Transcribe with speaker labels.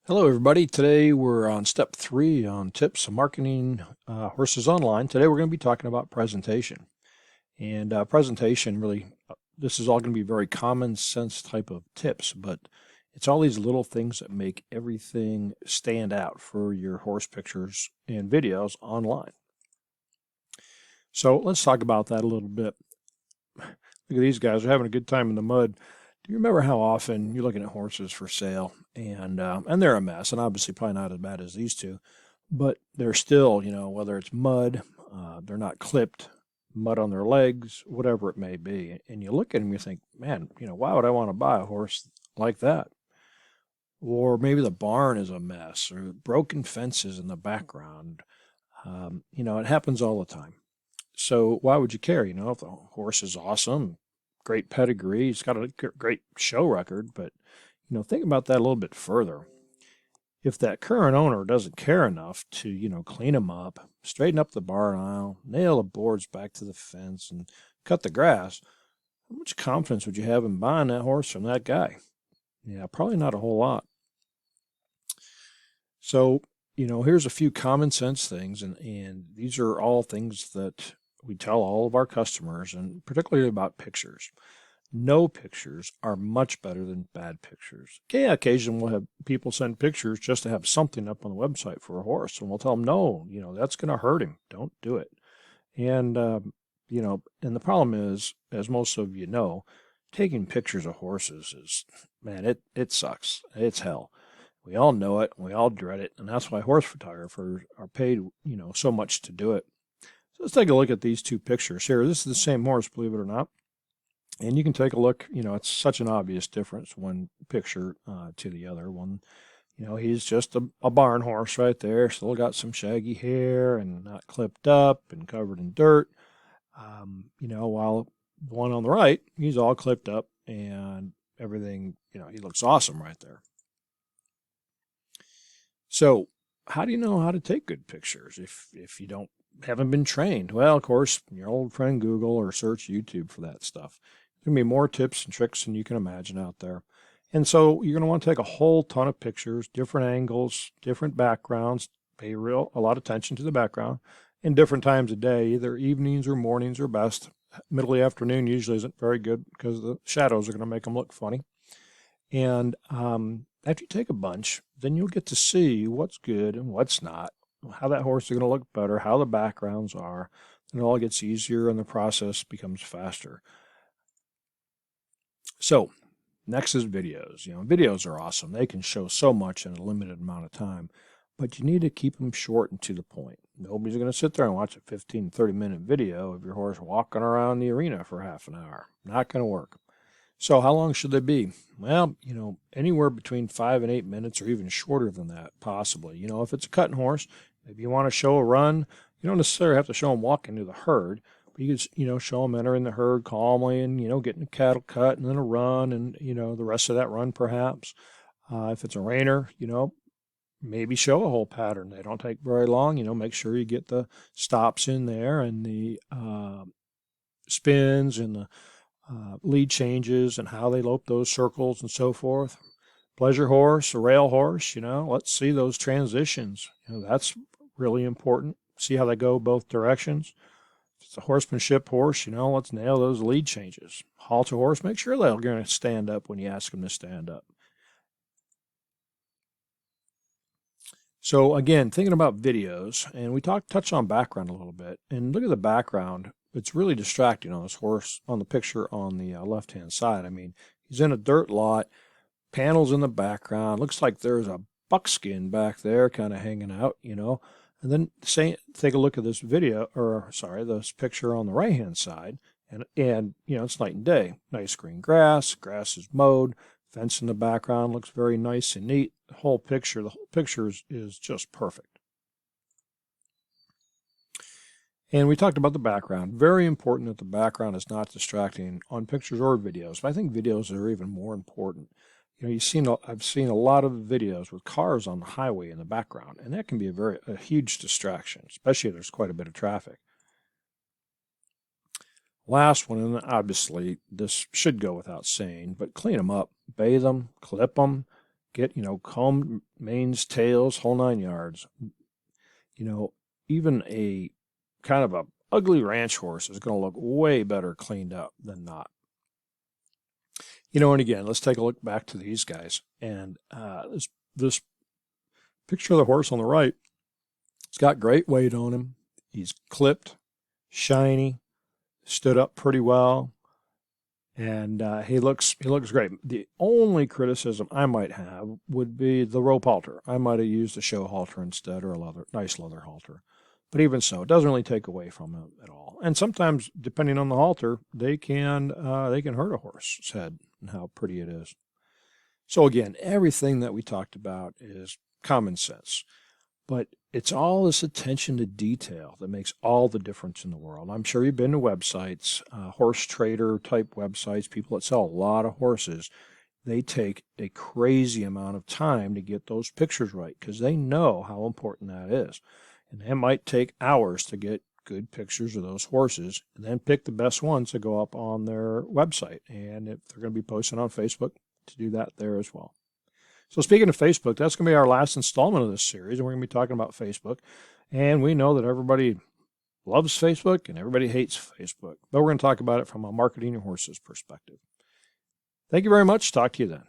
Speaker 1: Hello, everybody. Today we're on step 3 on tips of marketing horses online. Today we're going to be talking about presentation. And presentation really, this is all going to be very common sense type of tips, but it's all these little things that make everything stand out for your horse pictures and videos online. So let's talk about that a little bit. Look at these guys, they're having a good time in the mud. Do you remember how often you're looking at horses for sale and they're a mess, and obviously probably not as bad as these two, but they're still, whether it's mud, they're not clipped, mud on their legs, whatever it may be, and you look at them, you think, man, why would I want to buy a horse like that? Or maybe the barn is a mess, or broken fences in the background. It happens all the time. So why would you care? If the horse is awesome, great pedigree, he's got a great show record, but think about that a little bit further. If that current owner doesn't care enough to, clean them up, straighten up the barn aisle, nail the boards back to the fence, and cut the grass, how much confidence would you have in buying that horse from that guy? Yeah, probably not a whole lot. So, here's a few common sense things, and these are all things that we tell all of our customers, and particularly about pictures. No pictures are much better than bad pictures. Yeah, occasionally we'll have people send pictures just to have something up on the website for a horse, and we'll tell them, no, that's going to hurt him. Don't do it. And, and the problem is, as most of you know, taking pictures of horses is, man, it sucks. It's hell. We all know it, we all dread it, and that's why horse photographers are paid, so much to do it. So let's take a look at these two pictures here. This is the same horse, believe it or not. And you can take a look, it's such an obvious difference one picture to the other one. He's just a barn horse right there, still got some shaggy hair and not clipped up and covered in dirt. While the one on the right, he's all clipped up and everything, he looks awesome right there. So, how do you know how to take good pictures if you haven't been trained? Well, of course, your old friend Google or search YouTube for that stuff. There's going to be more tips and tricks than you can imagine out there. And so you're going to want to take a whole ton of pictures, different angles, different backgrounds, pay a lot of attention to the background, and different times of day. Either evenings or mornings are best. Middle of the afternoon usually isn't very good because the shadows are going to make them look funny. And after you take a bunch, then you'll get to see what's good and what's not, how that horse is going to look better, how the backgrounds are, and it all gets easier and the process becomes faster. So next is videos. Videos are awesome. They can show so much in a limited amount of time, but you need to keep them short and to the point. Nobody's going to sit there and watch a 15, 30-minute video of your horse walking around the arena for half an hour. Not going to work. So how long should they be? Well, anywhere between 5 and 8 minutes or even shorter than that, possibly. If it's a cutting horse, maybe you want to show a run. You don't necessarily have to show them walk into the herd, but you can, show them entering the herd calmly and, getting a cattle cut and then a run and, the rest of that run perhaps. If it's a reiner, maybe show a whole pattern. They don't take very long. Make sure you get the stops in there and the spins and the lead changes and how they lope those circles and so forth. Pleasure horse, a rail horse, let's see those transitions. That's really important. See how they go both directions. If it's a horsemanship horse, let's nail those lead changes. Halter horse, make sure they're going to stand up when you ask them to stand up. So again, thinking about videos, and we touch on background a little bit, and look at the background. It's really distracting on this horse on the picture on the left-hand side. I mean, he's in a dirt lot, panels in the background. Looks like there's a buckskin back there kind of hanging out, And then take a look at this this picture on the right-hand side, and it's night and day. Nice green grass is mowed, fence in the background looks very nice and neat. The whole picture is just perfect. And we talked about the background. Very important that the background is not distracting on pictures or videos. But I think videos are even more important. I've seen a lot of videos with cars on the highway in the background, and that can be a huge distraction, especially if there's quite a bit of traffic. Last one, and obviously this should go without saying, but clean them up, bathe them, clip them, get, comb, manes, tails, whole 9 yards. Even a kind of a ugly ranch horse is going to look way better cleaned up than not. And again, let's take a look back to these guys. And this picture of the horse on the right, it's got great weight on him. He's clipped, shiny, stood up pretty well, and he looks great. The only criticism I might have would be the rope halter. I might have used a show halter instead, or a nice leather halter. But even so, it doesn't really take away from it at all. And sometimes, depending on the halter, they can hurt a horse's head and how pretty it is. So again, everything that we talked about is common sense, but it's all this attention to detail that makes all the difference in the world. I'm sure you've been to websites, horse trader type websites, people that sell a lot of horses. They take a crazy amount of time to get those pictures right because they know how important that is. And it might take hours to get good pictures of those horses and then pick the best ones to go up on their website. And if they're going to be posting on Facebook, to do that there as well. So speaking of Facebook, that's going to be our last installment of this series, and we're going to be talking about Facebook. And we know that everybody loves Facebook and everybody hates Facebook, but we're going to talk about it from a marketing and horses perspective. Thank you very much. Talk to you then.